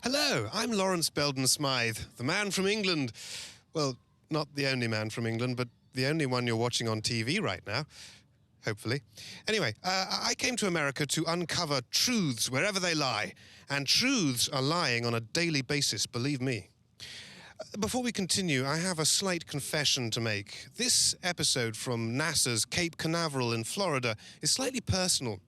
Hello, I'm Lawrence Belden Smythe, the man from England. Well, not the only man from England, but the only one you're watching on TV right now. Hopefully. Anyway, I came to America to uncover truths wherever they lie. And truths are lying on a daily basis, believe me. Before we continue, I have a slight confession to make. This episode from NASA's Cape Canaveral in Florida is slightly personal.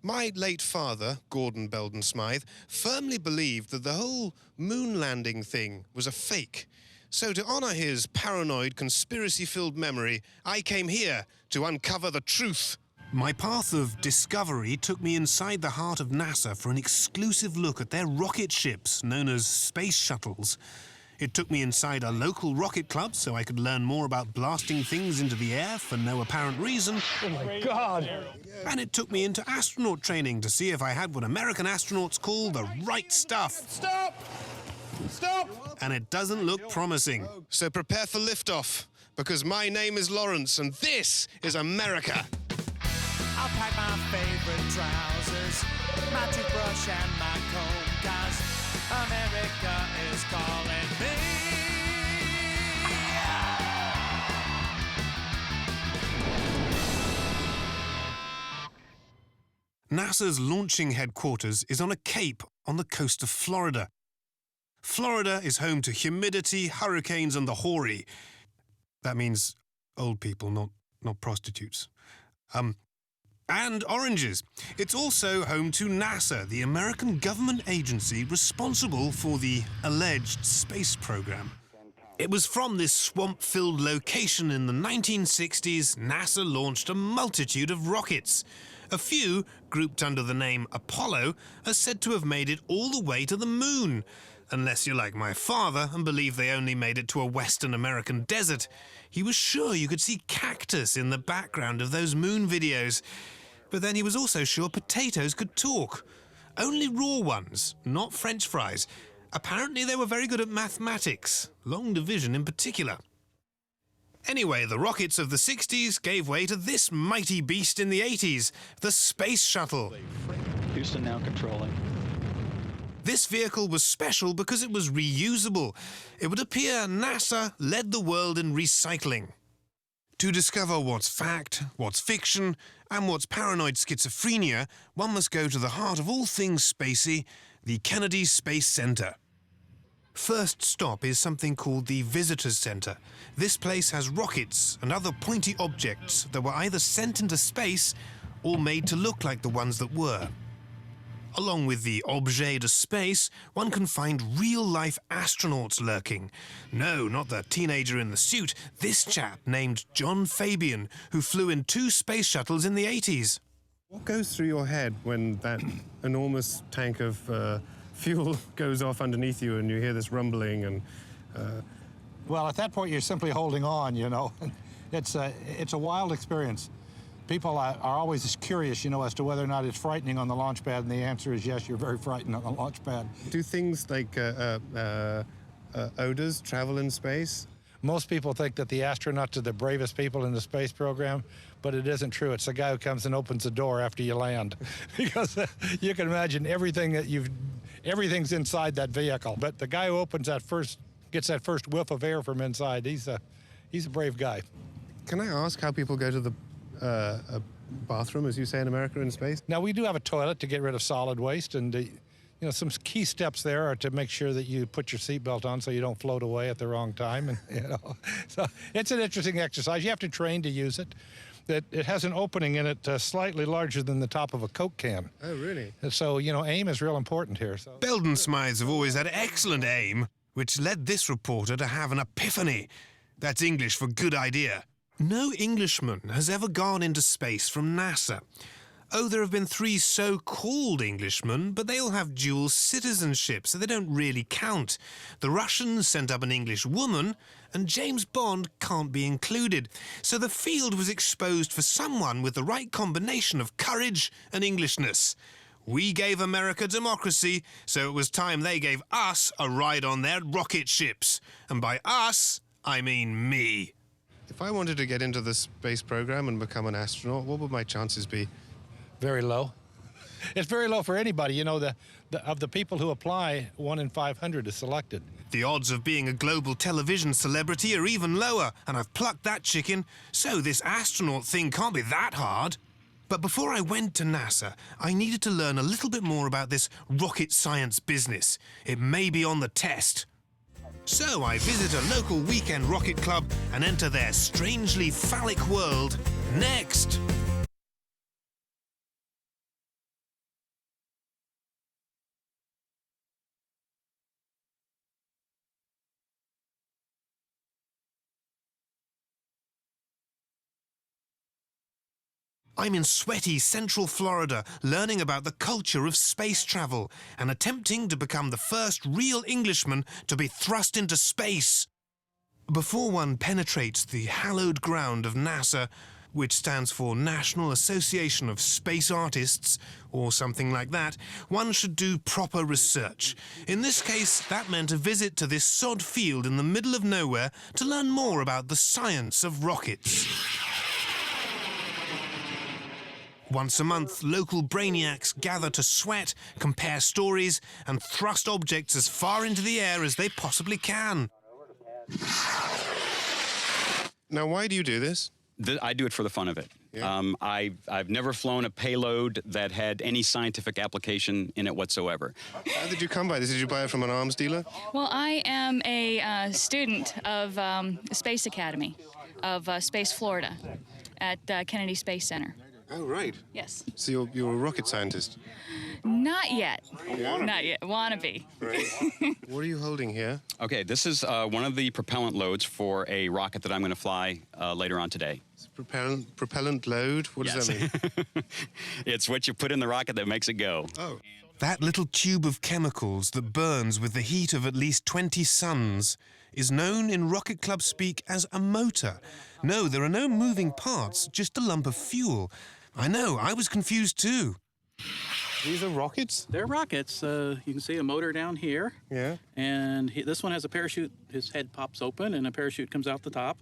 My late father, Gordon Belden Smythe, firmly believed that the whole moon landing thing was a fake. So to honor his paranoid, conspiracy-filled memory, I came here to uncover the truth. My path of discovery took me inside the heart of NASA for an exclusive look at their rocket ships, known as space shuttles. It took me inside a local rocket club so I could learn more about blasting things into the air for no apparent reason. Oh my God! And it took me into astronaut training to see if I had what American astronauts call the right stuff. Stop! Stop! And it doesn't look promising. So prepare for liftoff, because my name is Lawrence and this is America. I'll pack my favorite trousers, my toothbrush and my comb, 'cause America is calling me. NASA's launching headquarters is on a cape on the coast of Florida. Florida is home to humidity, hurricanes and the hoary. That means old people, not prostitutes. And oranges. It's also home to NASA, the American government agency responsible for the alleged space program. It was from this swamp-filled location in the 1960s NASA launched a multitude of rockets. A few, grouped under the name Apollo, are said to have made it all the way to the moon. Unless you're like my father and believe they only made it to a Western American desert. He was sure you could see cactus in the background of those moon videos. But then he was also sure potatoes could talk. Only raw ones, not French fries. Apparently they were very good at mathematics, long division in particular. Anyway, the rockets of the 60s gave way to this mighty beast in the 80s, the Space Shuttle. Houston now controlling. This vehicle was special because it was reusable. It would appear NASA led the world in recycling. To discover what's fact, what's fiction, and what's paranoid schizophrenia, one must go to the heart of all things spacey, the Kennedy Space Center. First stop is something called the Visitors Center. This place has rockets and other pointy objects that were either sent into space or made to look like the ones that were. Along with the objet de space, one can find real-life astronauts lurking. No, not the teenager in the suit, this chap named John Fabian, who flew in 2 space shuttles in the 80s. What goes through your head when that enormous tank of fuel goes off underneath you and you hear this rumbling and... Well, at that point, you're simply holding on, you know. It's a wild experience. People are always curious, you know, as to whether or not it's frightening on the launch pad, and the answer is yes, you're very frightened on the launch pad. Do things like odors travel in space? Most people think that the astronauts are the bravest people in the space program, but it isn't true. It's the guy who comes and opens the door after you land. Because you can imagine everything's inside that vehicle. But the guy who opens gets that first whiff of air from inside, he's a brave guy. Can I ask how people go to the a bathroom, as you say in America, in space? Now, we do have a toilet to get rid of solid waste, and you know, some key steps there are to make sure that you put your seatbelt on so you don't float away at the wrong time. And you know, so it's an interesting exercise. You have to train to use it. It has an opening in it slightly larger than the top of a Coke can. Oh, really? And so, you know, aim is real important here. So. Belden Smythes have always had excellent aim, which led this reporter to have an epiphany. That's English for good idea. No Englishman has ever gone into space from NASA. Oh, there have been 3 so-called Englishmen, but they all have dual citizenship, so they don't really count. The Russians sent up an English woman, and James Bond can't be included. So the field was exposed for someone with the right combination of courage and Englishness. We gave America democracy, so it was time they gave us a ride on their rocket ships. And by us, I mean me. If I wanted to get into the space program and become an astronaut, what would my chances be? Very low. It's very low for anybody. You know, of the people who apply, 1 in 500 is selected. The odds of being a global television celebrity are even lower, and I've plucked that chicken, so this astronaut thing can't be that hard. But before I went to NASA, I needed to learn a little bit more about this rocket science business. It may be on the test. So I visit a local weekend rocket club and enter their strangely phallic world next. I'm in sweaty Central Florida, learning about the culture of space travel and attempting to become the first real Englishman to be thrust into space. Before one penetrates the hallowed ground of NASA, which stands for National Association of Space Artists, or something like that, one should do proper research. In this case, that meant a visit to this sod field in the middle of nowhere to learn more about the science of rockets. Once a month, local brainiacs gather to sweat, compare stories, and thrust objects as far into the air as they possibly can. Now, why do you do this? I do it for the fun of it. Yeah. I've never flown a payload that had any scientific application in it whatsoever. How did you come by this? Did you buy it from an arms dealer? Well, I am a student of Space Academy of Space Florida at Kennedy Space Center. Oh, right. Yes. So you're a rocket scientist? Not yet. Not yet. Wannabe. Right. What are you holding here? Okay, this is one of the propellant loads for a rocket that I'm going to fly later on today. It's propellant load? What does that mean? It's what you put in the rocket that makes it go. Oh. That little tube of chemicals that burns with the heat of at least 20 suns is known in Rocket Club speak as a motor. No, there are no moving parts, just a lump of fuel. I know, I was confused too. These are rockets? They're rockets. You can see a motor down here. Yeah. And this one has a parachute. His head pops open and a parachute comes out the top.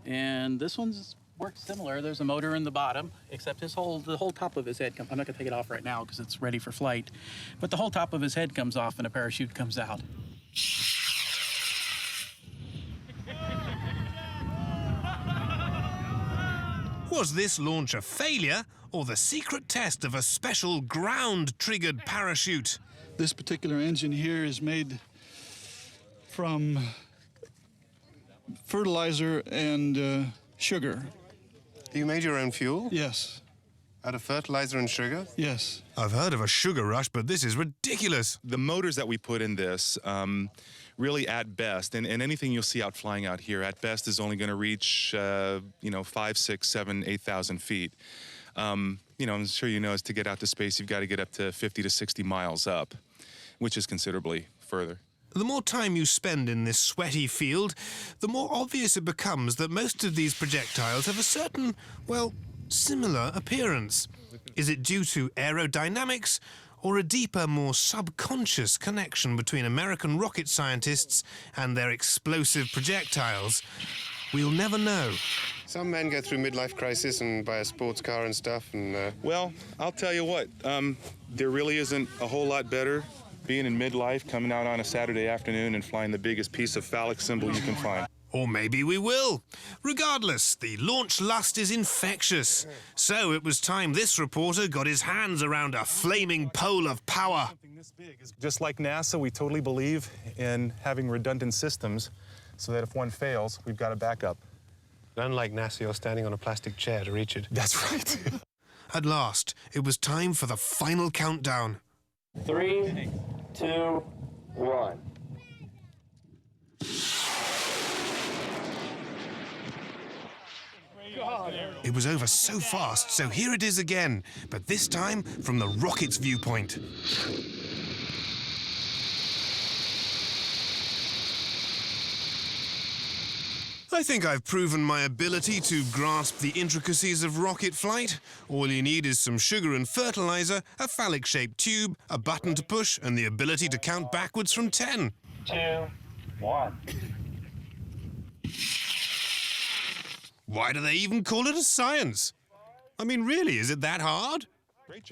And this one's works similar. There's a motor in the bottom, except the whole top of his head I'm not going to take it off right now because it's ready for flight. But the whole top of his head comes off and a parachute comes out. Was this launch a failure or the secret test of a special ground-triggered parachute? This particular engine here is made from fertilizer and sugar. You made your own fuel? Yes, Out of fertilizer and sugar? yes. I've heard of a sugar rush, but this is ridiculous. The motors that we put in this, really at best, and anything you'll see out flying out here, at best is only going to reach, 5, 6, 7, 8,000 feet. I'm sure you know, is to get out to space, you've got to get up to 50 to 60 miles up, which is considerably further. The more time you spend in this sweaty field, the more obvious it becomes that most of these projectiles have a certain, well, similar appearance. Is it due to aerodynamics or a deeper, more subconscious connection between American rocket scientists and their explosive projectiles? We'll never know. Some men go through midlife crisis and buy a sports car and stuff, and... Well, I'll tell you what, there really isn't a whole lot better being in midlife, coming out on a Saturday afternoon and flying the biggest piece of phallic symbol you can find. Or maybe we will. Regardless, the launch lust is infectious. So it was time this reporter got his hands around a flaming pole of power. Just like NASA, we totally believe in having redundant systems so that if one fails, we've got a backup. Unlike NASA, you're standing on a plastic chair to reach it. That's right. At last, it was time for the final countdown. 3, 2, 1. It was over so fast, so here it is again, but this time from the rocket's viewpoint. I think I've proven my ability to grasp the intricacies of rocket flight. All you need is some sugar and fertilizer, a phallic-shaped tube, a button to push, and the ability to count backwards from 10. 2, 1. Why do they even call it a science? I mean, really, is it that hard?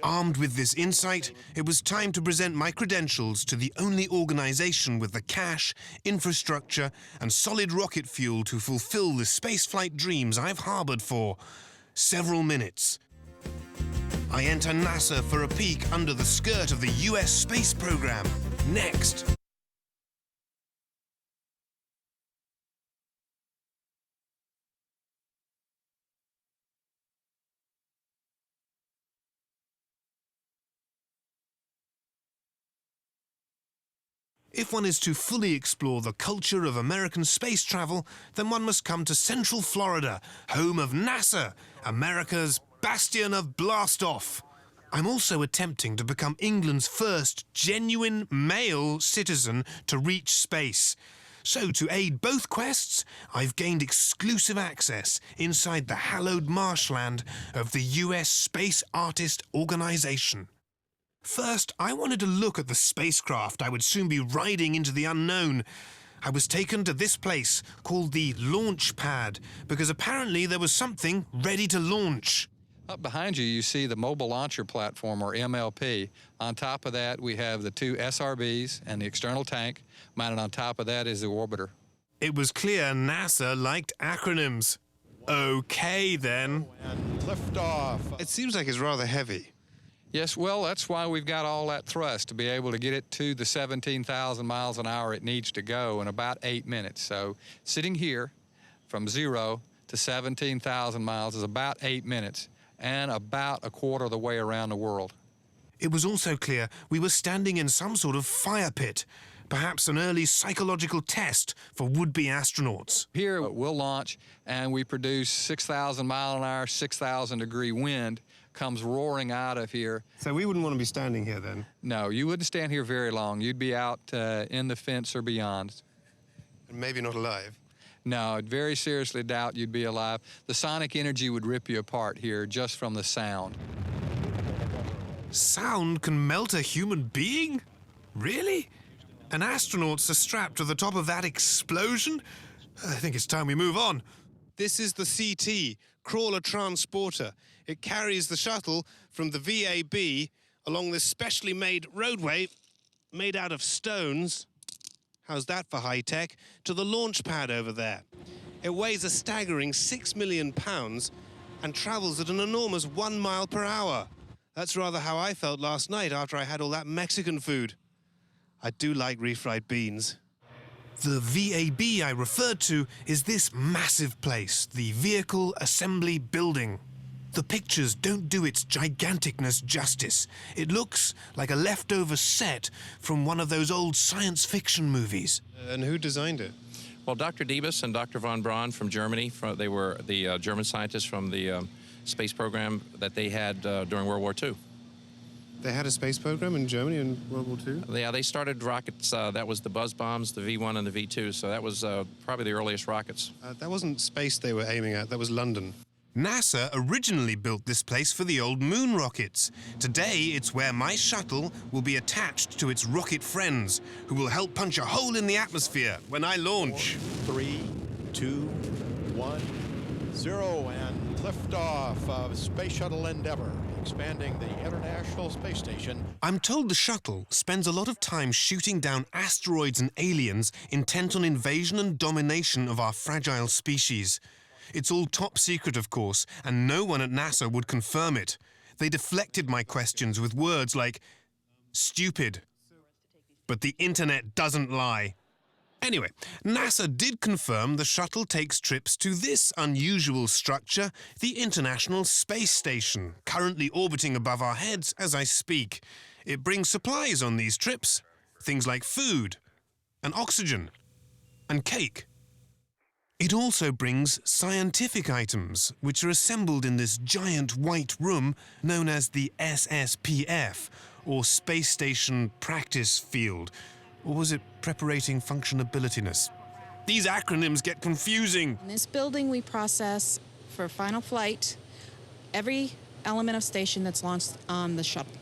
Armed with this insight, it was time to present my credentials to the only organization with the cash, infrastructure, and solid rocket fuel to fulfill the spaceflight dreams I've harbored for several minutes. I enter NASA for a peek under the skirt of the US space program. Next. If one is to fully explore the culture of American space travel, then one must come to Central Florida, home of NASA, America's bastion of blastoff. I'm also attempting to become England's first genuine male citizen to reach space. So, to aid both quests, I've gained exclusive access inside the hallowed marshland of the US Space Artist Organization. First, I wanted to look at the spacecraft I would soon be riding into the unknown. I was taken to this place called the launch pad because apparently there was something ready to launch. Up behind you, you see the Mobile Launcher Platform, or MLP. On top of that, we have the two SRBs and the external tank. Mounted on top of that is the orbiter. It was clear NASA liked acronyms. Okay, then. And liftoff. It seems like it's rather heavy. Yes, well, that's why we've got all that thrust, to be able to get it to the 17,000 miles an hour it needs to go in about 8 minutes. So sitting here from 0 to 17,000 miles is about 8 minutes and about a quarter of the way around the world. It was also clear we were standing in some sort of fire pit, perhaps an early psychological test for would-be astronauts. Here we'll launch and we produce 6,000 mile an hour, 6,000 degree wind comes roaring out of here. So we wouldn't want to be standing here then? No, you wouldn't stand here very long. You'd be out in the fence or beyond. And maybe not alive? No, I'd very seriously doubt you'd be alive. The sonic energy would rip you apart here just from the sound. Sound can melt a human being? Really? And astronauts are strapped to the top of that explosion? I think it's time we move on. This is the CT, Crawler Transporter. It carries the shuttle from the VAB along this specially made roadway made out of stones. How's that for high tech? To the launch pad over there. It weighs a staggering 6 million pounds and travels at an enormous 1 mile per hour. That's rather how I felt last night after I had all that Mexican food. I do like refried beans. The VAB I referred to is this massive place, the Vehicle Assembly Building. The pictures don't do its giganticness justice. It looks like a leftover set from one of those old science fiction movies. And who designed it? Well, Dr. Diebus and Dr. von Braun from Germany, they were the German scientists from the space program that they had during World War II. They had a space program in Germany in World War II? Yeah, they started rockets. That was the buzz bombs, the V1 and the V2. So that was probably the earliest rockets. That wasn't space they were aiming at. That was London. NASA originally built this place for the old moon rockets. Today, it's where my shuttle will be attached to its rocket friends, who will help punch a hole in the atmosphere when I launch. 3, 2, 1, 0, and liftoff of Space Shuttle Endeavour, expanding the International Space Station. I'm told the shuttle spends a lot of time shooting down asteroids and aliens intent on invasion and domination of our fragile species. It's all top secret, of course, and no one at NASA would confirm it. They deflected my questions with words like stupid. But the internet doesn't lie. Anyway, NASA did confirm the shuttle takes trips to this unusual structure, the International Space Station, currently orbiting above our heads as I speak. It brings supplies on these trips, things like food and oxygen and cake. It also brings scientific items, which are assembled in this giant white room known as the SSPF, or Space Station Practice Field. Or was it Preparating Functionabilityness? These acronyms get confusing. In this building, we process for final flight every element of station that's launched on the shuttle.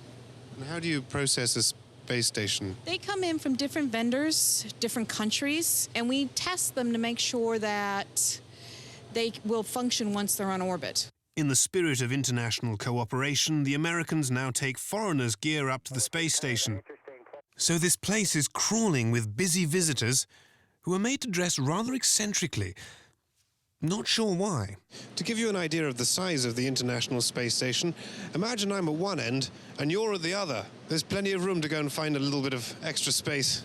And how do you process a space station? They come in from different vendors, different countries, and we test them to make sure that they will function once they're on orbit. In the spirit of international cooperation, the Americans now take foreigners' gear up to the space station. So this place is crawling with busy visitors who are made to dress rather eccentrically. Not sure why. To give you an idea of the size of the International Space Station, imagine I'm at one end and you're at the other. There's plenty of room to go and find a little bit of extra space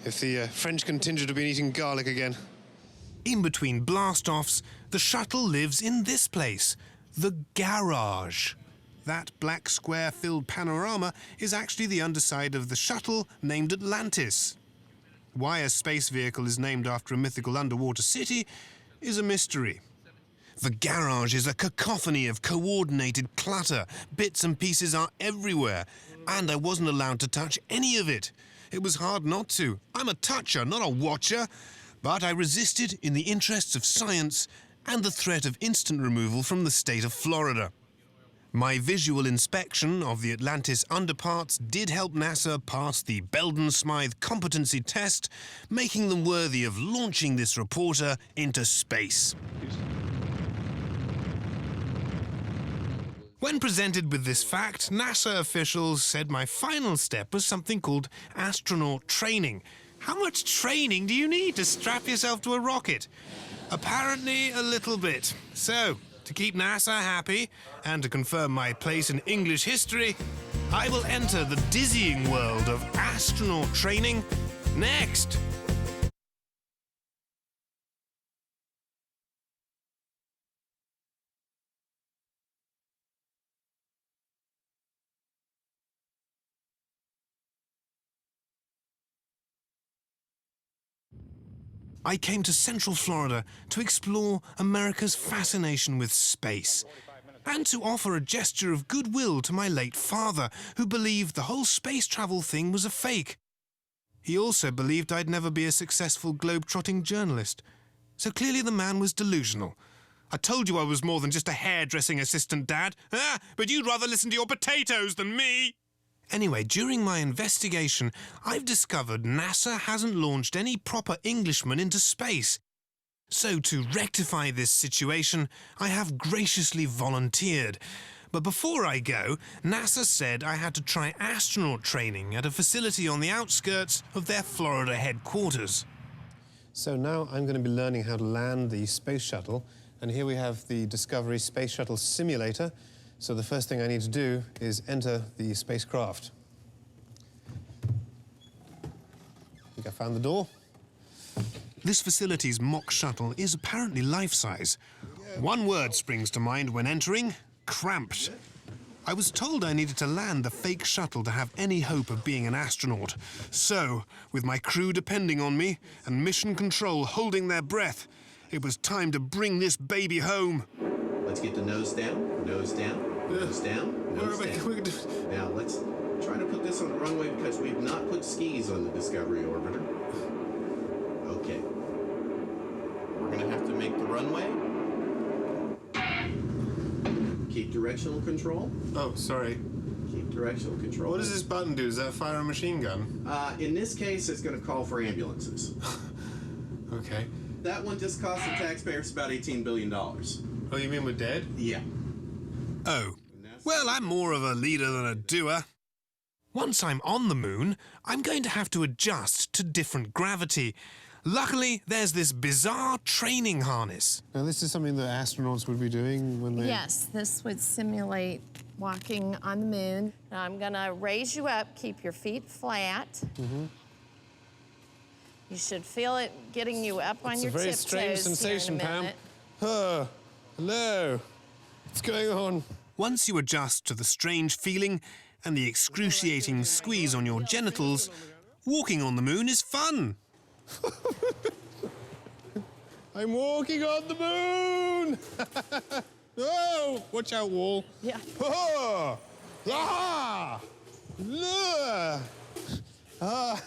if the French contingent have been eating garlic again. In between blast-offs, the shuttle lives in this place, the garage. That black square-filled panorama is actually the underside of the shuttle named Atlantis. Why a space vehicle is named after a mythical underwater city is a mystery. The garage is a cacophony of coordinated clutter. Bits and pieces are everywhere, and I wasn't allowed to touch any of it. It was hard not to. I'm a toucher, not a watcher. But I resisted in the interests of science and the threat of instant removal from the state of Florida. My visual inspection of the Atlantis underparts did help NASA pass the Belden-Smythe competency test, making them worthy of launching this reporter into space. When presented with this fact, NASA officials said my final step was something called astronaut training. How much training do you need to strap yourself to a rocket? Apparently a little bit. So, to keep NASA happy and to confirm my place in English history, I will enter the dizzying world of astronaut training next. I came to Central Florida to explore America's fascination with space and to offer a gesture of goodwill to my late father, who believed the whole space travel thing was a fake. He also believed I'd never be a successful globe-trotting journalist. So clearly the man was delusional. I told you I was more than just a hairdressing assistant, Dad. But you'd rather listen to your potatoes than me. Anyway, during my investigation, I've discovered NASA hasn't launched any proper Englishmen into space. So to rectify this situation, I have graciously volunteered. But before I go, NASA said I had to try astronaut training at a facility on the outskirts of their Florida headquarters. So now I'm going to be learning how to land the space shuttle, and here we have the Discovery Space Shuttle Simulator. So the first thing I need to do is enter the spacecraft. I think I found the door. This facility's mock shuttle is apparently life-size. One word springs to mind when entering: cramped. I was told I needed to land the fake shuttle to have any hope of being an astronaut. So, with my crew depending on me and mission control holding their breath, it was time to bring this baby home. Let's get the nose down, nose down, nose down, nose down. Now let's try to put this on the runway because we've not put skis on the Discovery orbiter. Okay. We're going to have to make the runway. Keep directional control. Oh, sorry. Keep directional control. What does this button do? Does that fire a machine gun? In this case, it's going to call for ambulances. Okay. That one just cost the taxpayers about $18 billion. Oh, you mean we're dead? Yeah. Oh. Well, I'm more of a leader than a doer. Once I'm on the moon, I'm going to have to adjust to different gravity. Luckily, there's this bizarre training harness. Now, this is something that astronauts would be doing when they... Yes, this would simulate walking on the moon. Now I'm gonna raise you up, keep your feet flat. Mm-hmm. You should feel it getting you up on your tiptoes. tiptoes. It's a very strange sensation, here in a Pam. minute. Oh, hello. What's going on? Once you adjust to the strange feeling and the excruciating squeeze on your genitals, walking on the moon is fun. I'm walking on the moon! Oh, watch out, wall. Yeah. Oh! Ah! Ah!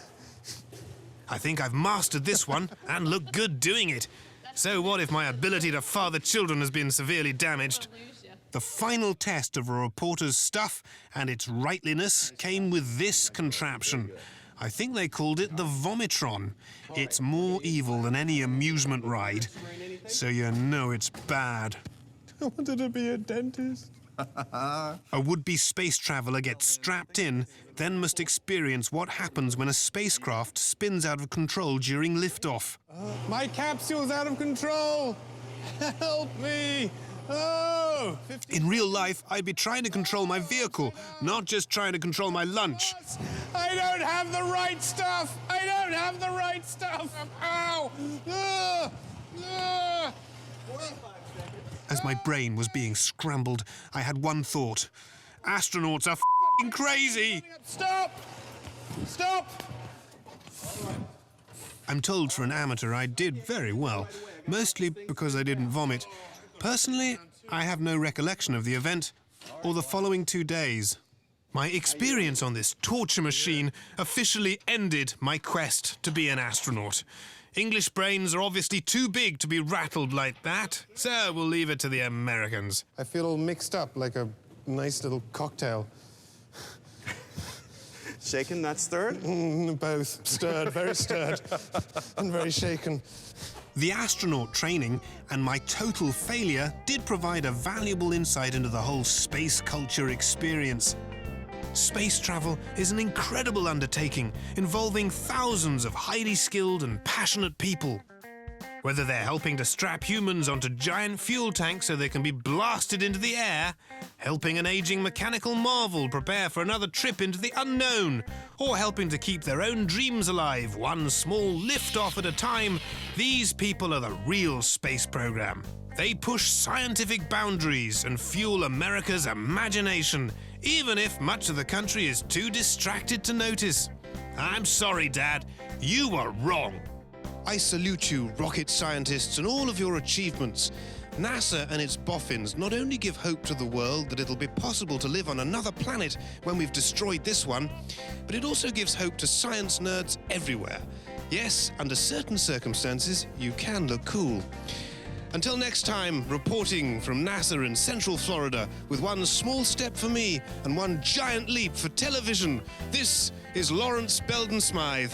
I think I've mastered this one and look good doing it. So what if my ability to father children has been severely damaged? The final test of a reporter's stuff and its rightliness came with this contraption. I think they called it the Vomitron. It's more evil than any amusement ride, so you know it's bad. I wanted to be a dentist. A would-be space traveller gets strapped in, then must experience what happens when a spacecraft spins out of control during liftoff. My capsule's out of control! Help me! Oh! In real life, I'd be trying to control my vehicle, not just trying to control my lunch. I don't have the right stuff! I don't have the right stuff! Ow! As my brain was being scrambled, I had one thought. Astronauts are f***ing crazy! Stop! Stop! I'm told for an amateur I did very well, mostly because I didn't vomit. Personally, I have no recollection of the event or the following 2 days. My experience on this torture machine officially ended my quest to be an astronaut. English brains are obviously too big to be rattled like that, so we'll leave it to the Americans. I feel all mixed up like a nice little cocktail. Shaken, not stirred? Both. Stirred, very stirred, and very shaken. The astronaut training and my total failure did provide a valuable insight into the whole space culture experience. Space travel is an incredible undertaking involving thousands of highly skilled and passionate people. Whether they're helping to strap humans onto giant fuel tanks so they can be blasted into the air, helping an aging mechanical marvel prepare for another trip into the unknown, or helping to keep their own dreams alive, one small lift-off at a time, these people are the real space program. They push scientific boundaries and fuel America's imagination, even if much of the country is too distracted to notice. I'm sorry, Dad. You were wrong. I salute you, rocket scientists, and all of your achievements. NASA and its boffins not only give hope to the world that it'll be possible to live on another planet when we've destroyed this one, but it also gives hope to science nerds everywhere. Yes, under certain circumstances, you can look cool. Until next time, reporting from NASA in Central Florida, with one small step for me and one giant leap for television, this is Lawrence Belden Smythe.